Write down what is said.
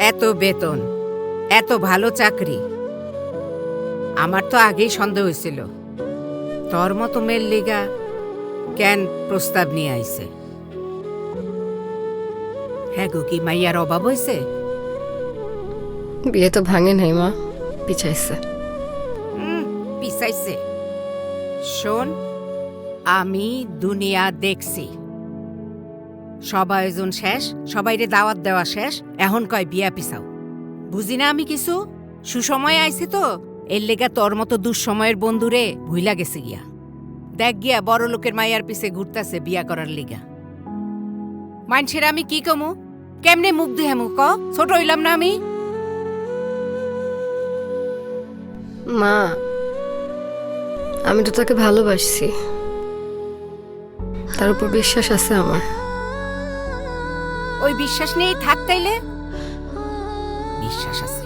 এত বেতন, এত ভালো চাকরি, আমার তো আগেই সন্দেহ হয়েছিল তোর মতো মেয়ের লিগা কেন প্রস্তাব নিয়ে আইছে। হ্যাঁ গো, কি মাইয়ার অভাব হয়েছে? বিয়ে তো ভাঙে নাই মা, পিছাইছে। পিছাইছে? শোন, আমি দুনিয়া দেখছি, সব আয়োজন শেষ, সবাইরে দাওয়াত দেওয়া শেষ, এখন কয় বিয়া পিছাও। বুঝি না আমি কিছু, সুসময়ে আইছি তো, এর লেগা তোর মতো দুঃসময়ের বন্ধুরে ভুইলা গেছে গিয়া। দেখ গিয়া বড় লোকের মাইয়ার পিছে ঘুরতাছে বিয়া করার লিগা। মানছের আমি কি কমু? কেমনে মুখ দেহামু ক? ছোট হইলাম না আমি? মা, আমি তো তাকে ভালোবাসছি, তার উপর বিশ্বাস আছে আমার। ওই বিশ্বাস নিয়েই থাক তাইলে। বিশ্বাস আছে,